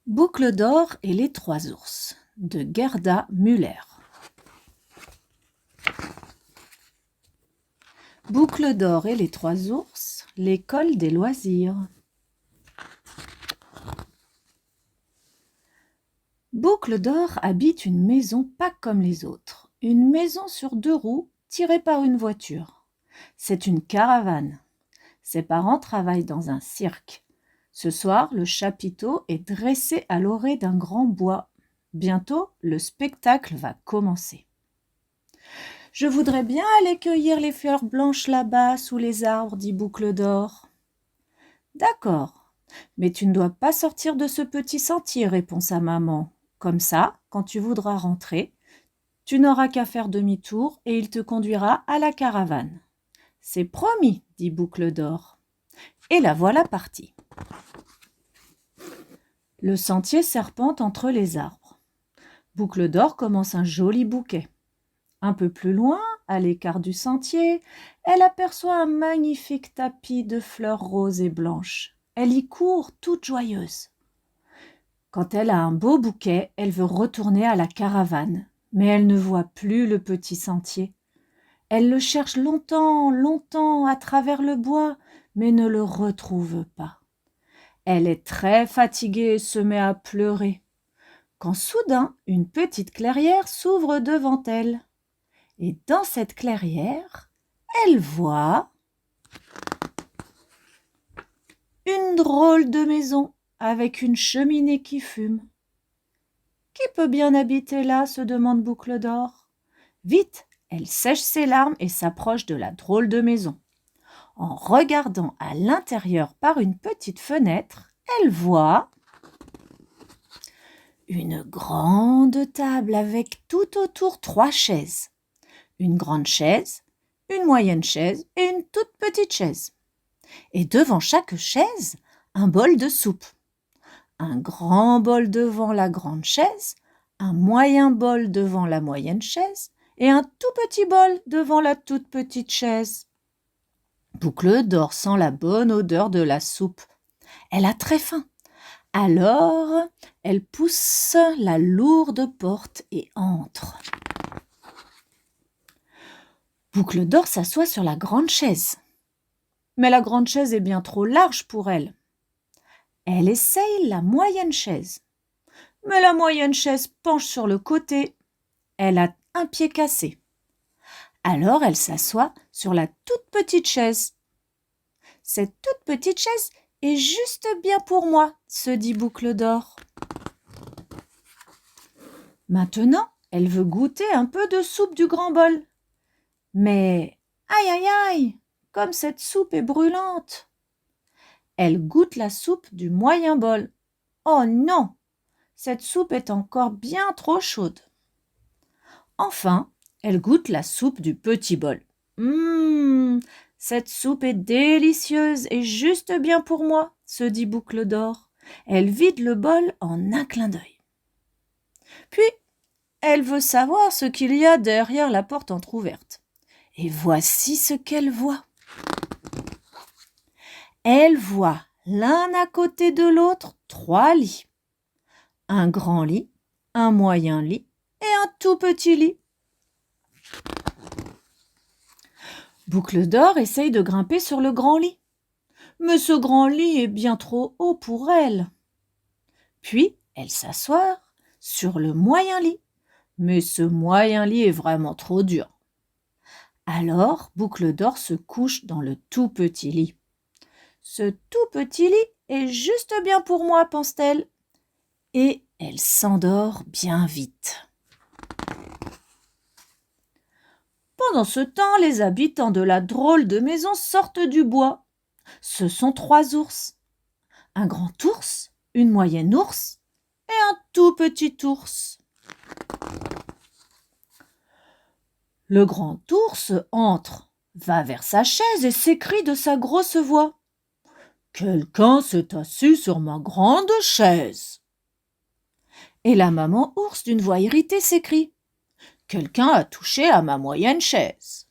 Boucle d'or et les trois ours de Gerda Müller. Boucle d'or et les trois ours, l'école des loisirs. Boucle d'or habite une maison pas comme les autres, une maison sur deux roues tirée par une voiture. C'est une caravane. Ses parents travaillent dans un cirque. Ce soir, le chapiteau est dressé à l'orée d'un grand bois. Bientôt, le spectacle va commencer. « Je voudrais bien aller cueillir les fleurs blanches là-bas, sous les arbres, dit Boucle d'or. « D'accord, mais tu ne dois pas sortir de ce petit sentier, répond sa maman. Comme ça, quand tu voudras rentrer, tu n'auras qu'à faire demi-tour et il te conduira à la caravane. »« C'est promis, dit Boucle d'or. Et la voilà partie. Le sentier serpente entre les arbres. Boucle d'or commence un joli bouquet. Un peu plus loin, à l'écart du sentier, elle aperçoit un magnifique tapis de fleurs roses et blanches. Elle y court toute joyeuse. Quand elle a un beau bouquet, elle veut retourner à la caravane, mais elle ne voit plus le petit sentier. Elle le cherche longtemps, longtemps à travers le bois, mais ne le retrouve pas. Elle est très fatiguée et se met à pleurer, quand soudain une petite clairière s'ouvre devant elle. Et dans cette clairière, elle voit une drôle de maison avec une cheminée qui fume. « Qui peut bien habiter là ?» se demande Boucle d'or. Vite, elle sèche ses larmes et s'approche de la drôle de maison. En regardant à l'intérieur par une petite fenêtre, elle voit une grande table avec tout autour 3 chaises. Une grande chaise, une moyenne chaise et une toute petite chaise. Et devant chaque chaise, un bol de soupe. Un grand bol devant la grande chaise, un moyen bol devant la moyenne chaise et un tout petit bol devant la toute petite chaise. Boucle d'or sent la bonne odeur de la soupe. Elle a très faim. Alors, elle pousse la lourde porte et entre. Boucle d'or s'assoit sur la grande chaise. Mais la grande chaise est bien trop large pour elle. Elle essaye la moyenne chaise. Mais la moyenne chaise penche sur le côté. Elle a un pied cassé. Alors elle s'assoit sur la toute petite chaise. « Cette toute petite chaise est juste bien pour moi, » se dit Boucle d'or. Maintenant, elle veut goûter un peu de soupe du grand bol. Mais, aïe aïe aïe, comme cette soupe est brûlante. Elle goûte la soupe du moyen bol. Oh non, cette soupe est encore bien trop chaude. Enfin, elle goûte la soupe du petit bol. Cette soupe est délicieuse et juste bien pour moi, se dit Boucle d'or. Elle vide le bol en un clin d'œil. Puis, elle veut savoir ce qu'il y a derrière la porte entr'ouverte. Et voici ce qu'elle voit. Elle voit l'un à côté de l'autre 3 lits. Un grand lit, un moyen lit et un tout petit lit. Boucle d'or essaye de grimper sur le grand lit. Mais ce grand lit est bien trop haut pour elle. Puis, elle s'assoit sur le moyen lit. Mais ce moyen lit est vraiment trop dur. Alors, Boucle d'or se couche dans le tout petit lit. Ce tout petit lit est juste bien pour moi, pense-t-elle. Et elle s'endort bien vite. Pendant ce temps, les habitants de la drôle de maison sortent du bois. Ce sont 3 ours. Un grand ours, une moyenne ours et un tout petit ours. Le grand ours entre, va vers sa chaise et s'écrie de sa grosse voix. « Quelqu'un s'est assis sur ma grande chaise !» Et la maman ours d'une voix irritée s'écrie. « Quelqu'un a touché à ma moyenne chaise !»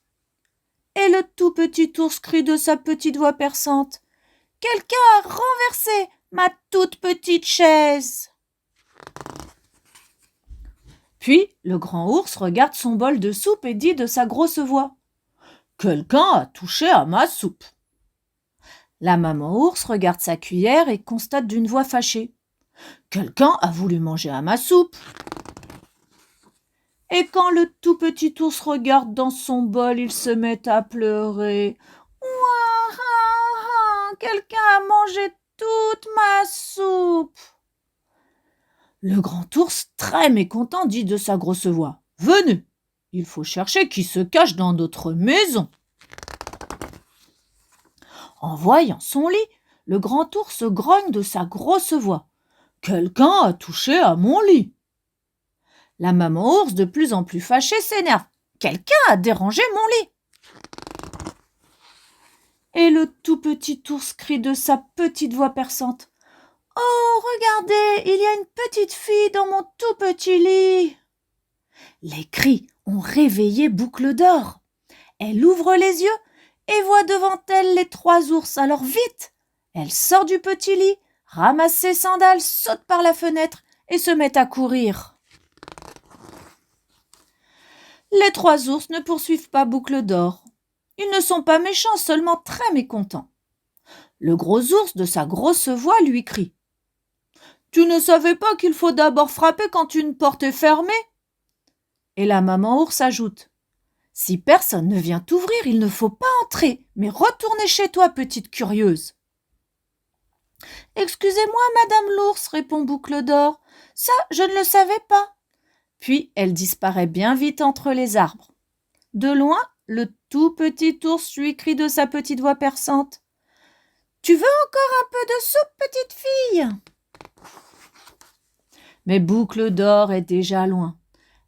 Et le tout petit ours crie de sa petite voix perçante. « Quelqu'un a renversé ma toute petite chaise !» Puis le grand ours regarde son bol de soupe et dit de sa grosse voix : « Quelqu'un a touché à ma soupe !» La maman ours regarde sa cuillère et constate d'une voix fâchée : « Quelqu'un a voulu manger à ma soupe !» Et quand le tout petit ours regarde dans son bol, il se met à pleurer. Ouah, ah, ah, quelqu'un a mangé toute ma soupe. Le grand ours, très mécontent, dit de sa grosse voix : « Venez, il faut chercher qui se cache dans notre maison. » En voyant son lit, le grand ours grogne de sa grosse voix : « Quelqu'un a touché à mon lit. » La maman ours, de plus en plus fâchée, s'énerve : « Quelqu'un a dérangé mon lit. » Et le tout petit ours crie de sa petite voix perçante : « Oh, regardez, il y a une petite fille dans mon tout petit lit. » Les cris ont réveillé Boucle d'Or. Elle ouvre les yeux et voit devant elle les 3 ours. Alors vite, elle sort du petit lit, ramasse ses sandales, saute par la fenêtre et se met à courir. Les 3 ours ne poursuivent pas Boucle d'Or. Ils ne sont pas méchants, seulement très mécontents. Le gros ours, de sa grosse voix, lui crie : « Tu ne savais pas qu'il faut d'abord frapper quand une porte est fermée ?» Et la maman ours ajoute : « Si personne ne vient t'ouvrir, il ne faut pas entrer, mais retournez chez toi, petite curieuse. » « Excusez-moi, madame l'ours, répond Boucle d'Or, ça, je ne le savais pas. » Puis elle disparaît bien vite entre les arbres. De loin, le tout petit ours lui crie de sa petite voix perçante : « Tu veux encore un peu de soupe, petite fille ?» Mais Boucle d'Or est déjà loin.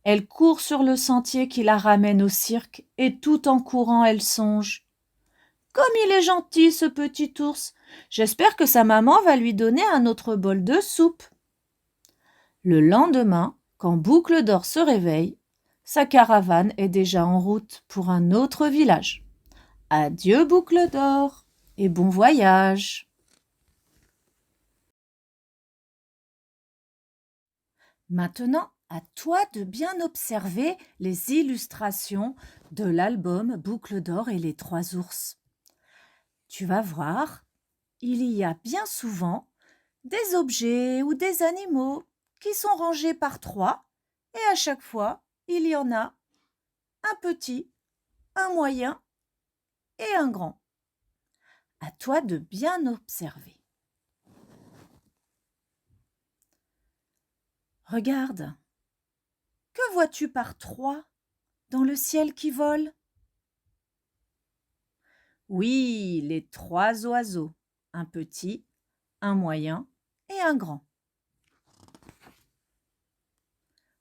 Elle court sur le sentier qui la ramène au cirque et tout en courant, elle songe : « Comme il est gentil, ce petit ours. J'espère que sa maman va lui donner un autre bol de soupe. » Le lendemain, quand Boucle d'Or se réveille, sa caravane est déjà en route pour un autre village. Adieu Boucle d'Or et bon voyage. Maintenant, à toi de bien observer les illustrations de l'album Boucle d'Or et les 3 ours. Tu vas voir, il y a bien souvent des objets ou des animaux qui sont rangés par 3 et à chaque fois, il y en a un petit, un moyen et un grand. À toi de bien observer. Regarde, que vois-tu par 3 dans le ciel qui vole ? Oui, les 3 oiseaux, un petit, un moyen et un grand.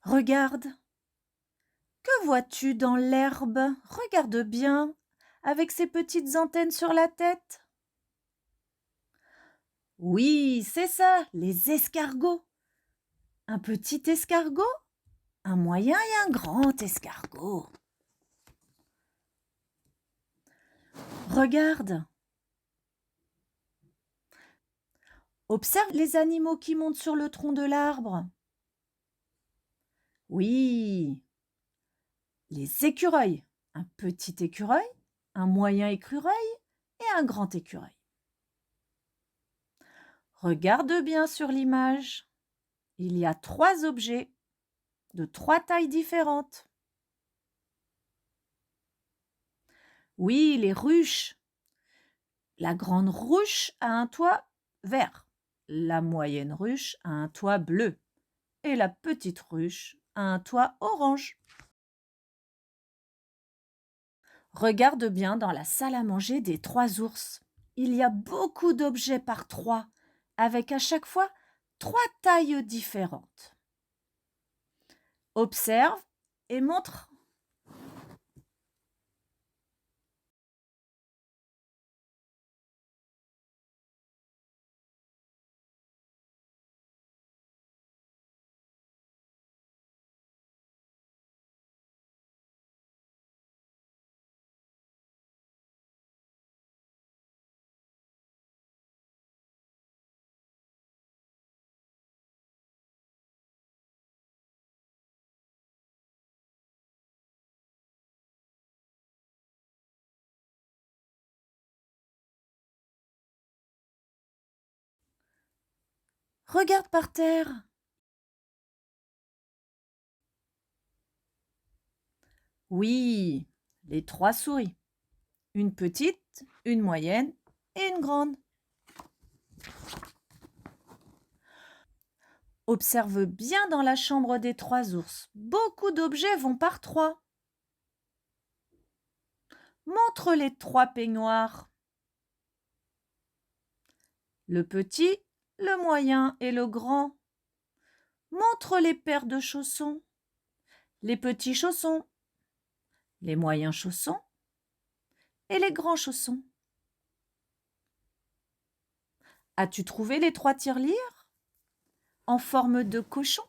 Regarde, que vois-tu dans l'herbe ? Regarde bien, avec ses petites antennes sur la tête. Oui, c'est ça, les escargots. Un petit escargot, un moyen et un grand escargot. Regarde. Observe les animaux qui montent sur le tronc de l'arbre. Oui, les écureuils. Un petit écureuil, un moyen écureuil et un grand écureuil. Regarde bien sur l'image. Il y a 3 objets de 3 tailles différentes. Oui, les ruches. La grande ruche a un toit vert. La moyenne ruche a un toit bleu. Et la petite ruche a un toit orange. Regarde bien dans la salle à manger des 3 ours. Il y a beaucoup d'objets par 3, avec à chaque fois 3 tailles différentes. Observe et montre. Regarde par terre. Oui, les 3 souris. Une petite, une moyenne et une grande. Observe bien dans la chambre des 3 ours. Beaucoup d'objets vont par 3. Montre les 3 peignoirs. Le petit, le moyen et le grand. Montre les paires de chaussons. Les petits chaussons, les moyens chaussons et les grands chaussons. As-tu trouvé les 3 tirelires en forme de cochon?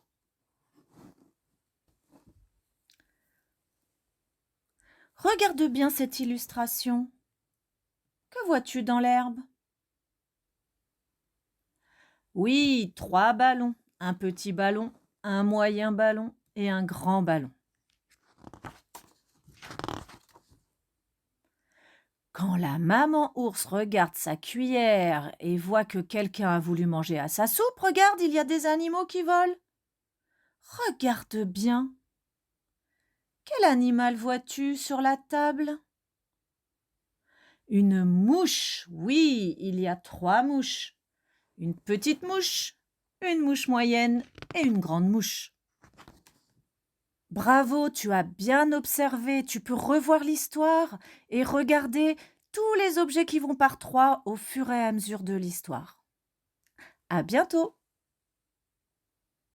Regarde bien cette illustration. Que vois-tu dans l'herbe? Oui, 3 ballons. Un petit ballon, un moyen ballon et un grand ballon. Quand la maman ours regarde sa cuillère et voit que quelqu'un a voulu manger à sa soupe, regarde, il y a des animaux qui volent. Regarde bien. Quel animal vois-tu sur la table? Une mouche. Oui, il y a 3 mouches. Une petite mouche, une mouche moyenne et une grande mouche. Bravo, tu as bien observé. Tu peux revoir l'histoire et regarder tous les objets qui vont par 3 au fur et à mesure de l'histoire. À bientôt!